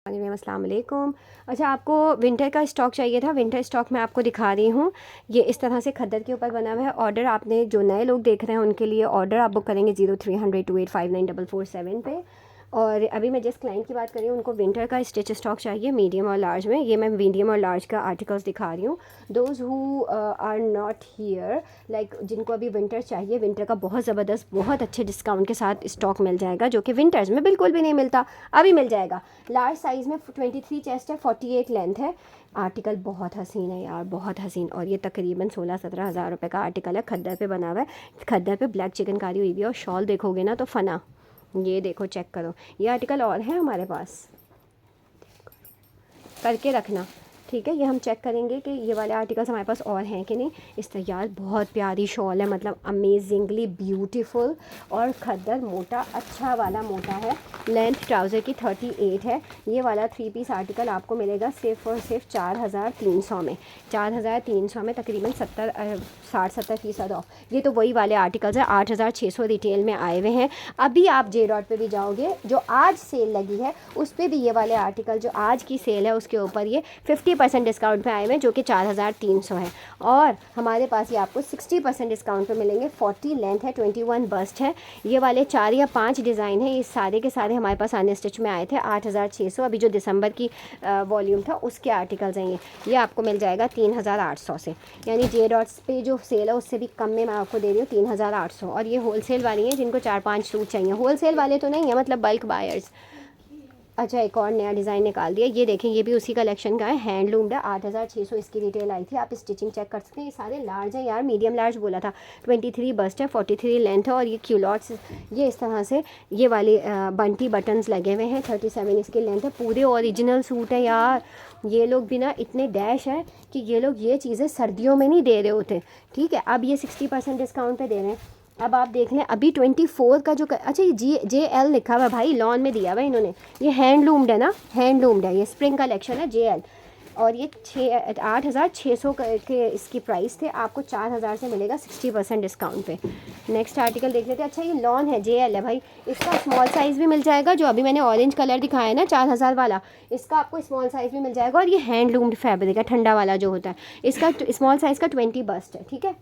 अस्सलाम वालेकुम। अच्छा, आपको विंटर का स्टॉक चाहिए था। विंटर स्टॉक मैं आपको दिखा रही हूँ। ये इस तरह से खद्दर के ऊपर बना हुआ है। ऑर्डर आपने जो नए लोग देख रहे हैं उनके लिए ऑर्डर आप बुक करेंगे 030028594447 पे। और अभी मैं जिस क्लाइंट की बात कर रही हूँ उनको विंटर का स्टिच स्टॉक चाहिए मीडियम और लार्ज में। ये मैं मीडियम और लार्ज का आर्टिकल्स दिखा रही हूँ। Those who are not here, like जिनको अभी विंटर चाहिए, विंटर का बहुत ज़बरदस्त बहुत अच्छे डिस्काउंट के साथ स्टॉक मिल जाएगा जो कि विंटर्स में बिल्कुल भी नहीं मिलता, अभी मिल जाएगा। लार्ज साइज़ में 23 चेस्ट है, 48 लेंथ है। आर्टिकल बहुत हसीन है यार, बहुत हसीन। और ये तकरीबन 16-17 हज़ार रुपये का आर्टिकल है। खद्दर पे बना हुआ है, खद्दर पे ब्लैक चिकनकारी हुई हुई है। और शॉल देखोगे ना तो फना, ये देखो चेक करो। ये आर्टिकल और है हमारे पास, करके रखना ठीक है। ये हम चेक करेंगे कि ये वाले आर्टिकल्स हमारे पास और हैं कि नहीं। इस तरह यार बहुत प्यारी शॉल है, मतलब अमेजिंगली ब्यूटीफुल। और खद्दर मोटा, अच्छा वाला मोटा है। लेंथ ट्राउज़र की 38 है। ये वाला 3 पीस आर्टिकल आपको मिलेगा सिर्फ और सिर्फ 4300 में। 4300 में तकरीबन 60-70% ऑफ। ये तो वही वाले आर्टिकल्स हैं। 8600 रिटेल में आए हुए हैं। अभी आप जे डॉट पर भी जाओगे, जो आज सेल लगी है उस पर भी ये वाले आर्टिकल, जो आज की सेल है उसके ऊपर ये 50% डिस्काउंट पे आए हुए हैं, जो कि 4300 है। और हमारे पास ये आपको 60% डिस्काउंट पे मिलेंगे। 40 लेंथ है, 21 बस्ट है। ये वाले 4 या 5 डिज़ाइन है। ये सारे के सारे हमारे पास अनस्टिच में आए थे। 8600 अभी जो दिसंबर की वॉल्यूम था उसके आर्टिकल्स हैं। ये आपको मिल जाएगा 3800 से, यानी जे डॉट्स पे जो सेल है उससे भी कम में मैं आपको दे रही हूँ 3800। और ये होलसेल वाली हैं जिनको 4-5 सूट चाहिए। होलसेल वाले तो नहीं है, मतलब बल्क बायर्स। अच्छा, एक और नया डिज़ाइन निकाल दिया। ये देखें, ये भी उसी कलेक्शन का है, हैंडलूम्ड है। 8600 इसकी रिटेल आई थी। आप स्टिचिंग चेक कर सकते हैं। ये सारे लार्ज हैं यार, मीडियम लार्ज बोला था। 23 बस्ट है, 43 लेंथ है। और ये क्यूलॉट्स, ये इस तरह से ये वाले बंटी बटन्स लगे हुए हैं। 37 इसकी लेंथ है। पूरे ओरिजिनल सूट है यार। ये लोग भी ना इतने डैश हैं कि ये लोग ये चीज़ें सर्दियों में नहीं दे रहे होते, ठीक है। अब ये 60% डिस्काउंट पे दे रहे हैं। अब आप देख लें, अभी 24 का जो अच्छा, ये JL लिखा हुआ है भाई, लॉन में दिया हुआ है इन्होंने। ये हैंडलूम्ड है ना, हैंडलूम्ड है। ये स्प्रिंग कलेक्शन है, JL। और ये 8600 के इसकी प्राइस थे। आपको 4000 से मिलेगा 60% डिस्काउंट पे। नेक्स्ट आर्टिकल देख लेते हैं। अच्छा, ये लॉन है, JL है भाई। इसका स्मॉल साइज़ भी मिल जाएगा। जो अभी मैंने ऑरेंज कलर दिखाया है ना 4000 वाला, इसका आपको स्मॉल साइज़ भी मिल जाएगा। और ये हैंडलूम्ड फैब्रिक है, ठंडा वाला जो होता है। इसका स्मॉल साइज़ का 20 बस्ट है, ठीक है।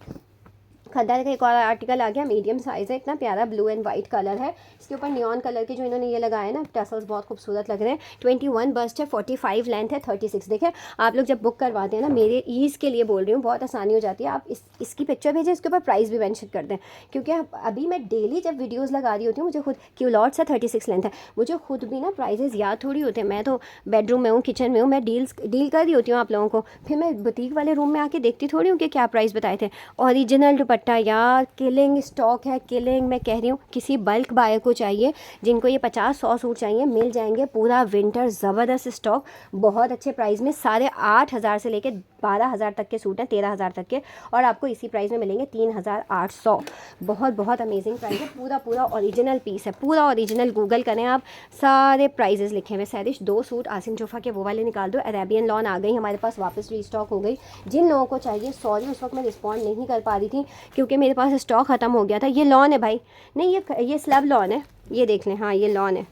खद्दर का एक और आर्टिकल आ गया, मीडियम साइज़ है। इतना प्यारा ब्लू एंड वाइट कलर है। इसके ऊपर नियॉन कलर के जो इन्होंने ये लगाए हैं ना टसल्स, बहुत खूबसूरत लग रहे हैं। 21 बस्ट है, 45 लेंथ है, 36। देखें, आप लोग जब बुक करवाते हैं ना, मेरे ईज़ के लिए बोल रही हूँ, बहुत आसानी हो जाती है। आप इसकी पिक्चर भेजें, इसके ऊपर प्राइस भी मेंशन कर दें। क्योंकि अभी मैं डेली जब वीडियोज़ लगा रही होती हूँ, मुझे खुद क्यूलॉट्स है, 36 लेंथ है, मुझे खुद भी ना प्राइजेज़ याद थोड़ी होते हैं। मैं तो बेडरूम में हूँ, किचन में हूँ, मैं डील कर रही होती हूँ आप लोगों को। फिर मैं बुटीक वाले रूम में आके देखती थोड़ी हूँ कि क्या प्राइस बताए थे। ओरिजिनल दुपट्टा यार, किलिंग स्टॉक है, किलिंग। मैं कह रही हूँ, किसी बल्क बायर को चाहिए, जिनको ये 50-100 सूट चाहिए, मिल जाएंगे। पूरा विंटर ज़बरदस्त स्टॉक, बहुत अच्छे प्राइस में। 8500 से लेके 12000 तक के सूट हैं, 13000 तक के। और आपको इसी प्राइस में मिलेंगे 3800। बहुत बहुत अमेजिंग प्राइस है। पूरा पूरा ओरिजिनल पीस है, पूरा ओरिजिनल। गूगल करें आप, सारे प्राइजेस लिखे हुए। सैरिश 2 सूट आसिम जोफा के वो वाले निकाल दो। अरेबियन लॉन आ गई हमारे पास, वापस रीस्टॉक हो गई। जिन लोगों को चाहिए, सॉरी उस वक्त मैं रिस्पॉन्ड नहीं कर पा रही थी क्योंकि मेरे पास स्टॉक ख़त्म हो गया था। ये लॉन है भाई, नहीं ये स्लब लॉन है। ये देख लें, हाँ ये लॉन है।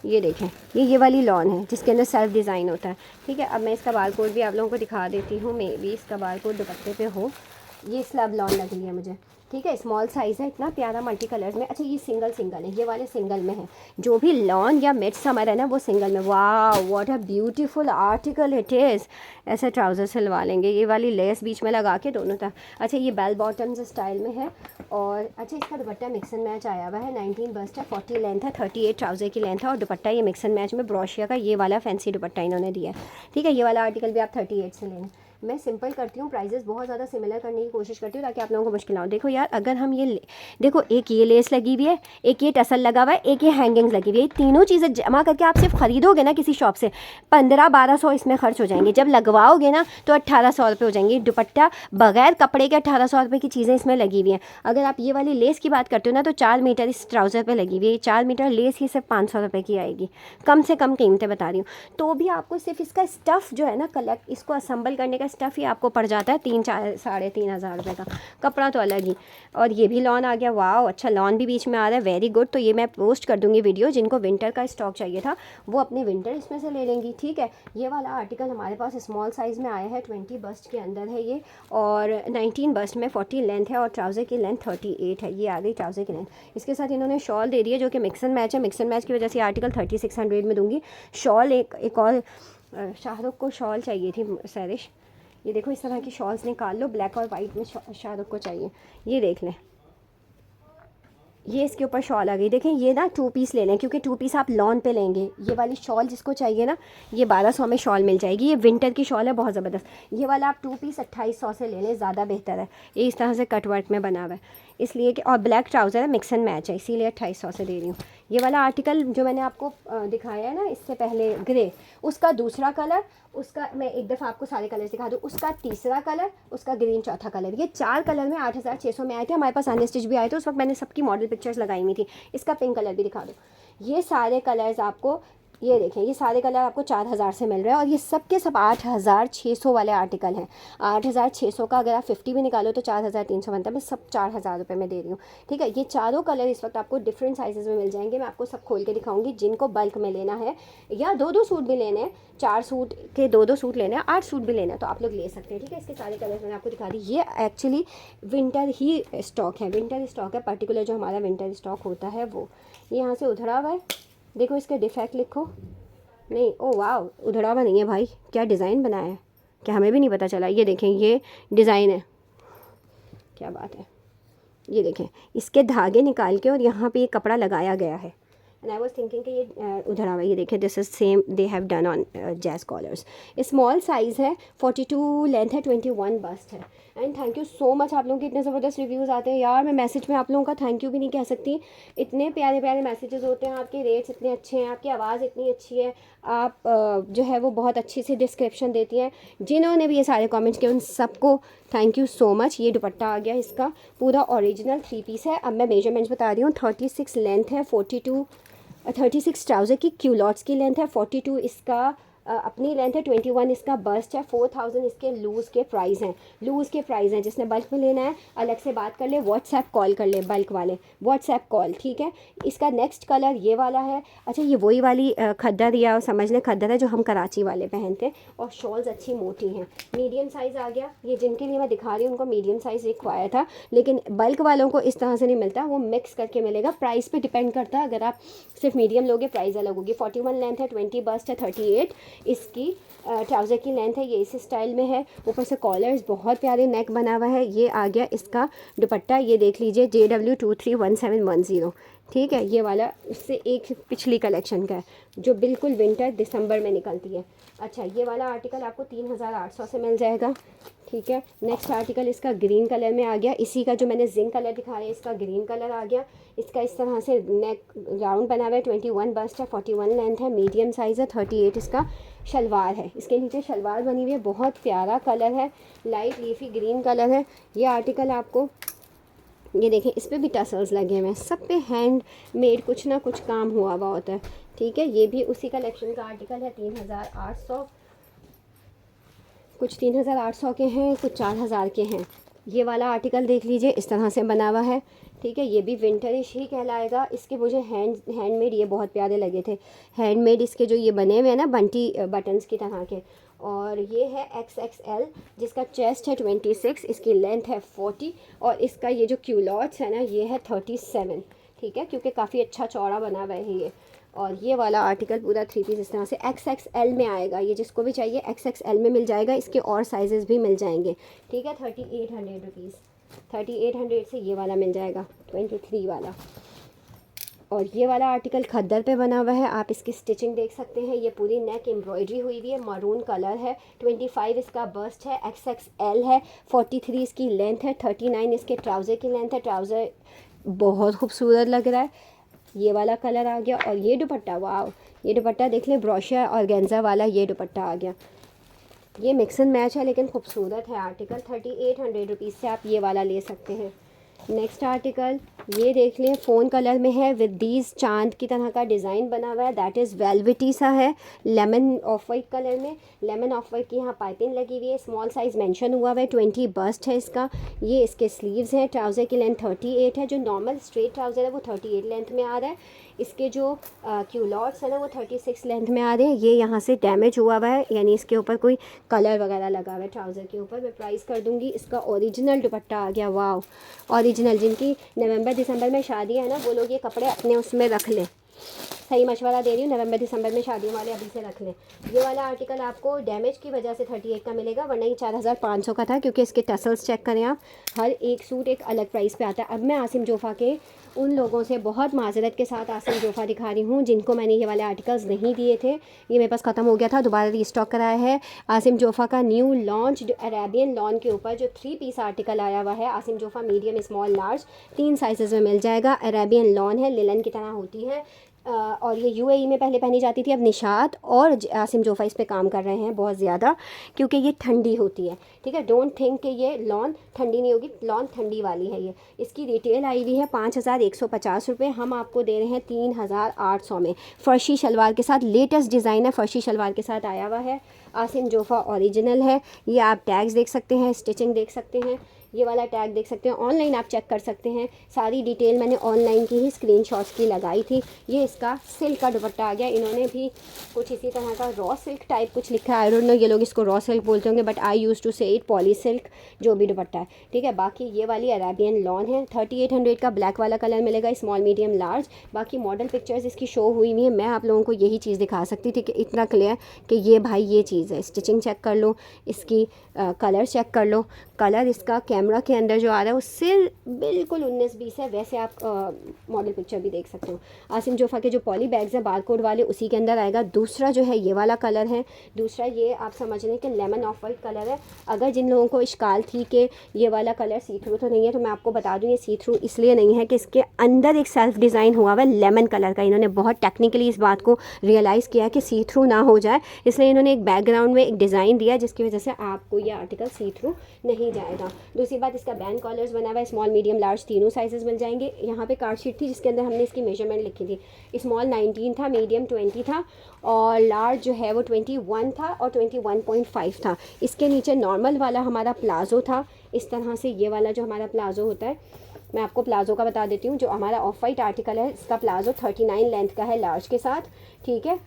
ये देखें, ये वाली लॉन है जिसके अंदर सेल्फ डिज़ाइन होता है, ठीक है। अब मैं इसका बार कोड भी आप लोगों को दिखा देती हूँ। मे बी इसका बार कोड दुपट्टे पे हो। ये स्लब लॉन लग रही है मुझे, ठीक है। स्मॉल साइज़ है, इतना प्यारा मल्टी कलर्स में। अच्छा, ये सिंगल है, ये वाले सिंगल में है। जो भी लॉन या मिड समर है ना, वो सिंगल में। वाह, what a beautiful article it is. ऐसे ट्राउज़र सिलवा लेंगे। ये वाली लेस बीच में लगा के दोनों तरफ। अच्छा, ये बेल बॉटम्स स्टाइल में है। और अच्छा, इसका दुपट्टा मिक्स एंड मैच आया हुआ है। 19 बस्ट है, 40 लेंथ है, 38 ट्राउज़र की लेंथ है। और दुपट्टा ये मिक्स एंड मैच में ब्रोशिया का ये वाला फैंसी दुपट्टा इन्होंने दिया है, ठीक है। ये वाला आर्टिकल भी आप 38 से लें। मैं सिंपल करती हूँ, प्राइजेस बहुत ज़्यादा सिमिलर करने की कोशिश करती हूँ ताकि आप लोगों को मुश्किल ना हो। देखो यार, अगर हम ये देखो, एक ये लेस लगी हुई है, एक ये टसल लगा हुआ है, एक ये हैंगिंग्स लगी हुई है। तीनों चीज़ें जमा करके आप सिर्फ खरीदोगे ना किसी शॉप से, 1500-1200 इसमें खर्च हो जाएंगे। जब लगवाओगे ना तो 1800 रुपये हो जाएंगे। दुपट्टा बगैर कपड़े के 1800 रुपये की चीज़ें इसमें लगी हुई हैं। अगर आप ये वाली लेस की बात करते हो ना, तो 4 मीटर इस ट्राउज़र पर लगी हुई है। 4 मीटर लेस ही सिर्फ 500 रुपये की आएगी, कम से कम कीमतें बता रही हूँ। तो भी आपको सिर्फ इसका स्टफ़ जो है ना, कलेक्ट, इसको असम्बल करने का स्टफ़ ही आपको पड़ जाता है 3-4-3,500 का, कपड़ा तो अलग ही। और ये भी लॉन आ गया, वाह अच्छा लॉन भी बीच में आ रहा है, वेरी गुड। तो ये मैं पोस्ट कर दूँगी वीडियो, जिनको विंटर का स्टॉक चाहिए था वो अपने विंटर इसमें से ले लेंगी, ठीक है। ये वाला आर्टिकल हमारे पास स्मॉल साइज़ में आया है, 20 बस्ट के अंदर है ये, और 19 बस्ट में 40 लेंथ है, और ट्राउज़र की लेंथ 38 है। ये आ गई ट्राउज़र की लेंथ। इसके साथ इन्होंने शॉल दे दी है जो कि मिक्स एंड मैच है, मिक्स एंड मैच की वजह से आर्टिकल 3600 में दूंगी। शॉल एक और शाहरुख को शॉल चाहिए थी सैरिश, ये देखो इस तरह की शॉल्स निकाल लो, ब्लैक और वाइट में शाहरुख को चाहिए, ये देख लें, ये इसके ऊपर शॉल आ गई। देखें ये ना 2 पीस ले लें, क्योंकि 2 पीस आप लॉन पे लेंगे। ये वाली शॉल जिसको चाहिए ना, ये 1200 में शॉल मिल जाएगी, ये विंटर की शॉल है बहुत ज़बरदस्त। ये वाला आप 2 पीस 2800 से ले लें, ज़्यादा बेहतर है। ये इस तरह से कटवर्क में बना हुआ है, इसलिए कि और ब्लैक ट्राउज़र है, मिक्स एंड मैच है, इसीलिए 2800 से दे रही हूँ। ये वाला आर्टिकल जो मैंने आपको दिखाया है ना इससे पहले, ग्रे, उसका दूसरा कलर, उसका मैं एक दफ़ा आपको सारे कलर दिखा दूँ, उसका तीसरा कलर, उसका ग्रीन चौथा कलर, ये 4 कलर में 8600 में आए थे। हमारे पास अनस्टिच भी आए थे, उस वक्त मैंने सबकी मॉडल पिक्चर्स लगाई हुई थी। इसका पिंक कलर भी दिखा दो। ये सारे कलर्स आपको, ये देखें, ये सारे कलर आपको 4000 से मिल रहे हैं, और ये सब के सब 8600 वाले आर्टिकल हैं। 8600 का अगर आप 50 भी निकालो तो 4300 बनता है। मैं सब 4000 रुपये में दे रही हूँ, ठीक है। ये चारों कलर इस वक्त आपको डिफरेंट साइजेस में मिल जाएंगे, मैं आपको सब खोल के दिखाऊंगी। जिनको बल्क में लेना है या 2-2 सूट भी लेने हैं, 4 सूट के 2-2 सूट लेने हैं, 8 सूट भी लेना है, तो आप लोग ले सकते हैं, ठीक है। इसके सारे कलर्स मैंने आपको दिखा दी। ये एक्चुअली विंटर ही स्टॉक है, विंटर स्टॉक है पर्टिकुलर, जो हमारा विंटर स्टॉक होता है वो। ये यहाँ से उधड़ा हुआ है, देखो इसके डिफेक्ट लिखो, नहीं, ओ वाह, उधड़ा हुआ नहीं है भाई, क्या डिज़ाइन बनाया है, क्या हमें भी नहीं पता चला। ये देखें, ये डिज़ाइन है, क्या बात है। ये देखें, इसके धागे निकाल के और यहाँ पे ये कपड़ा लगाया गया है, एंड आई वाज थिंकिंग कि ये उधड़ा हुआ। ये देखें, this is same they have done on jazz collars. Small size है, 42 लेंथ है, 21 बस्ट है। And thank you so much, आप लोगों के इतने ज़बरदस्त रिव्यूज़ आते हैं यार, मैं मैसेज में आप लोगों का थैंक यू भी नहीं कह सकती। इतने प्यारे प्यारे मैसेजेस होते हैं, आपके रेट्स इतने अच्छे हैं, आपकी आवाज़ इतनी अच्छी है, आप जो है वो बहुत अच्छी सी डिस्क्रिप्शन देती हैं। जिन्होंने भी ये सारे कमेंट्स किए उन सबको थैंक यू सो मच। ये दुपट्टा आ गया, इसका पूरा ओरिजिनल 3 पीस है। अब मैं मेजरमेंट्स बता रही हूँ। 36 लेंथ है, 36 ट्राउज़र की क्यूलॉट्स की लेंथ है, 42 इसका अपनी लेंथ है, 21 इसका बस्ट है, 4000 इसके लूज़ के प्राइस हैं। लूज़ के प्राइस हैं, जिसने बल्क में लेना है अलग से बात कर ले, व्हाट्सएप कॉल कर ले, बल्क वाले व्हाट्सएप कॉल, ठीक है। इसका नेक्स्ट कलर ये वाला है। अच्छा, ये वही वाली खद्दर, या समझ लें खद्दर है जो हम कराची वाले पहनते हैं, और शॉल्स अच्छी मोटी हैं। मीडियम साइज़ आ गया, ये जिनके लिए मैं दिखा रही हूँ उनको मीडियम साइज़ रिक्वायर था, लेकिन बल्क वालों को इस तरह से नहीं मिलता, वो मिक्स करके मिलेगा। प्राइस पे डिपेंड करता है, अगर आप सिर्फ मीडियम लोगे प्राइस अलग होगी। 41 लेंथ है, 20 बस्ट है, 38 इसकी ट्राउज़र की लेंथ है। ये इस स्टाइल में है, ऊपर से कॉलर्स, बहुत प्यारे नेक बना हुआ है। ये आ गया इसका दुपट्टा, ये देख लीजिए, JW231710, ठीक है। ये वाला इससे एक पिछली कलेक्शन का है, जो बिल्कुल विंटर दिसंबर में निकलती है। अच्छा, ये वाला आर्टिकल आपको 3800 से मिल जाएगा, ठीक है। नेक्स्ट आर्टिकल इसका ग्रीन कलर में आ गया, इसी का जो मैंने जिंक कलर दिखाया इसका ग्रीन कलर आ गया। इसका इस तरह से नेक राउंड बना हुआ है, 21 बस्ट है, 41 लेंथ है, मीडियम साइज़ है, 38 इसका शलवार है। इसके नीचे शलवार बनी हुई है, बहुत प्यारा कलर है, लाइट लीफी ग्रीन कलर है। ये आर्टिकल आपको, ये देखें, इस पर भी टसल्स लगे हुए हैं, सब पे हैंड मेड कुछ ना कुछ काम हुआ हुआ होता है, ठीक है। ये भी उसी कलेक्शन का आर्टिकल है, 3800, कुछ 3800 के हैं, कुछ 4000 के हैं। ये वाला आर्टिकल देख लीजिए, इस तरह से बना हुआ है, ठीक है। ये भी विंटरिश ही कहलाएगा। इसके मुझे हैंडमेड ये बहुत प्यारे लगे थे, हैंडमेड इसके जो ये बने हुए हैं ना बंटी बटन्स की तरह के। और ये है XXL, जिसका चेस्ट है 26, इसकी लेंथ है 40, और इसका ये जो क्यूलॉट्स है ना ये है 37, ठीक है, क्योंकि काफ़ी अच्छा चौड़ा बना हुआ है ये। और ये वाला आर्टिकल पूरा 3 पीस इस तरह से XXL में आएगा, ये जिसको भी चाहिए XXL में मिल जाएगा। इसके और साइजेस भी मिल जाएंगे, ठीक है। 3800 रुपीज़, 3800 से ये वाला मिल जाएगा, 23 वाला। और ये वाला आर्टिकल खद्दर पे बना हुआ है, आप इसकी स्टिचिंग देख सकते हैं। ये पूरी नेक एम्ब्रॉयडरी हुई हुई है, मरून कलर है, 25 इसका बस्ट है, XXL है, 43 इसकी लेंथ है, 39 इसके ट्राउज़र की लेंथ है। ट्राउज़र बहुत खूबसूरत लग रहा है, ये वाला कलर आ गया। और ये दुपट्टा, वाह, ये दुपट्टा देख लें, ब्रोशिया और गेंजा वाला ये दुपट्टा आ गया। ये मिक्स एंड मैच है, लेकिन खूबसूरत है आर्टिकल। 3800 रुपीज़ से आप ये वाला ले सकते हैं। नेक्स्ट आर्टिकल ये देख लें फ़ोन कलर में है विद दीज चांद की तरह का डिज़ाइन बना हुआ है, दैट इज़ वेलवेटी सा है, लेमन ऑफ वाइट कलर में, लेमन ऑफ वाइट की यहाँ पाइपिंग लगी हुई है, स्मॉल साइज़ मेंशन हुआ हुआ है, 20 बस्ट है इसका। ये इसके स्लीव्स हैं, ट्राउज़र की लेंथ 38 है, जो नॉर्मल स्ट्रेट ट्राउज़र है वो 38 लेंथ में आ रहा है। इसके जो क्यूलॉट्स है ना वो 36 लेंथ में आ रहे हैं। ये यहाँ से डैमेज हुआ हुआ है, यानी इसके ऊपर कोई कलर वगैरह लगा हुआ है ट्राउज़र के ऊपर। मैं प्राइस कर दूँगी, इसका ओरिजिनल दुपट्टा आ गया, वाह ओरिजिनल। जिनकी नवंबर दिसंबर में शादी है ना वो लोग ये कपड़े अपने उसमें रख लें, सही मशवरा दे रही हूँ, नवंबर दिसंबर में शादियों वाले अभी से रख लें। ये वाला आर्टिकल आपको डैमेज की वजह से 38 का मिलेगा, वरना ये 4500 का था, क्योंकि इसके टसल्स चेक करें आप, हर एक सूट एक अलग प्राइस पे आता है। अब मैं आसिम जोफ़ा के उन लोगों से बहुत माजरत के साथ आसिम जोफ़ा दिखा रही हूँ जिनको मैंने ये वाले आर्टिकल्स नहीं दिए थे, ये मेरे पास ख़त्म हो गया था, दोबारा रीस्टॉक कराया है। आसिम जोफ़ा का न्यू लॉन्च अरेबियन लॉन के ऊपर जो 3 पीस आर्टिकल आया हुआ है, Asim Jofa medium small large 3 size में मिल जाएगा। अरेबियन लॉन है, लिलन की तरह होती है, और ये यूएई में पहले पहनी जाती थी, अब निशात और आसिम जोफ़ा इस पे काम कर रहे हैं बहुत ज़्यादा, क्योंकि ये ठंडी होती है, ठीक है। डोंट थिंक कि ये लॉन ठंडी नहीं होगी, लॉन ठंडी वाली है ये। इसकी रिटेल आई हुई है 5150 रुपये, हम आपको दे रहे हैं 3800 में, फ़र्शी शलवार के साथ। लेटेस्ट डिज़ाइन है, फ़र्शी शलवार के साथ आया हुआ है, आसिम जोफ़ा ओरिजिनल है। ये आप टैग्स देख सकते हैं, स्टिचिंग देख सकते हैं, ये वाला टैग देख सकते हैं, ऑनलाइन आप चेक कर सकते हैं। सारी डिटेल मैंने ऑनलाइन की ही स्क्रीनशॉट्स की लगाई थी। ये इसका सिल्क का दुपट्टा आ गया, इन्होंने भी कुछ इसी तरह का रॉ सिल्क टाइप कुछ लिखा है, आई डोंट नो ये लोग इसको रॉ सिल्क बोलते होंगे, बट आई यूज़ टू से इट पॉली सिल्क, जो भी दुपट्टा है, ठीक है। बाकी ये वाली अरेबियन लॉन है, 3800 का ब्लैक वाला कलर मिलेगा, स्मॉल मीडियम लार्ज। बाकी मॉडल पिक्चर्स इसकी शो हुई हुई है, मैं आप लोगों को यही चीज़ दिखा सकती थी कि इतना क्लियर कि ये भाई ये चीज़ है। स्टिचिंग चेक कर लो, इसकी कलर चेक कर लो, कलर इसका कैमरा के अंदर जो आ रहा है उससे बिल्कुल 19-20 है, वैसे आप मॉडल पिक्चर भी देख सकते हो। आसिम जोफ़ा के जो पॉली बैग्स हैं बारकोड वाले, उसी के अंदर आएगा। दूसरा जो है ये वाला कलर है, दूसरा ये आप समझ लें कि लेमन ऑफ वाइट कलर है। अगर जिन लोगों को इश्काल थी कि ये वाला कलर सी थ्रू तो नहीं है, तो मैं आपको बता दूँ ये सी थ्रू इसलिए नहीं है कि इसके अंदर एक सेल्फ डिज़ाइन हुआ हुआ है लेमन कलर का। इन्होंने बहुत टेक्निकली इस बात को रियलाइज़ किया कि सी थ्रू ना हो जाए, इसलिए इन्होंने एक बैकग्राउंड में एक डिज़ाइन दिया जिसकी वजह से आपको ये आर्टिकल सी थ्रू नहीं जाएगा। दूसरी बात, इसका बैंड कॉलर्स बना हुआ है, स्मॉल मीडियम लार्ज तीनों साइजेस मिल जाएंगे। यहाँ पे कार्ड शीट थी जिसके अंदर हमने इसकी मेजरमेंट लिखी थी, स्मॉल 19 था, मीडियम 20 था, और लार्ज जो है वो 21 था और 21.5 था। इसके नीचे नॉर्मल वाला हमारा प्लाज़ो था, इस तरह से ये वाला जो हमारा प्लाज़ो होता है, मैं आपको प्लाज़ो का बता देती हूँ। जो हमारा ऑफ वाइट आर्टिकल है इसका प्लाज़ो 39 लेंथ का है लार्ज के साथ, ठीक है,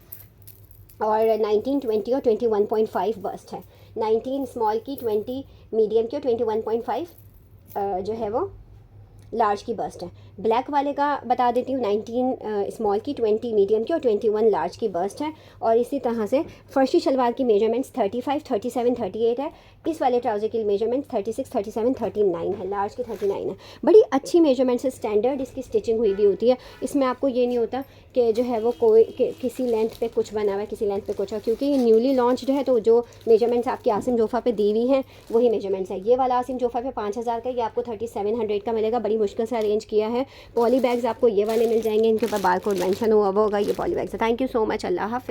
और 19, 20 और 21.5 बस्ट है। 19 स्मॉल की, 20 मीडियम की और 21.5 जो है वो लार्ज की बस्ट है। ब्लैक वाले का बता देती हूँ, 19 स्मॉल की, 20 मीडियम की और 21 लार्ज की बस्ट है। और इसी तरह से फर्शी शलवार की मेजरमेंट्स 35, 37, 38 है। इस वाले ट्राउज़र की मेजरमेंट 36, 37, 39 है, लार्ज की 39 है। बड़ी अच्छी मेजरमेंट्स है, स्टैंडर्ड इसकी स्टिचिंग हुई भी होती है। इसमें आपको ये नहीं होता कि जो है वो कोई किसी लेंथ पे कुछ बना हुआ है, किसी लेंथ पे कुछ है, क्योंकि ये न्यूली लॉन्च्ड है, तो जो मेजरमेंट्स आपकी आसिम जोफ़ा पे दी हुई हैं वही मेजरमेंट्स है। ये वाला आसिम जोफ़ा पे 5000 का, ये आपको 3700 का मिलेगा, बड़ी मुश्किल से अरेंज किया है। पॉली बैग्स आपको ये वाले मिल जाएंगे, इनके ऊपर बारकोड मेंशन हुआ होगा, ये पॉली बैग्स है। थैंक यू सो मच, अल्लाह हाफ़िज़।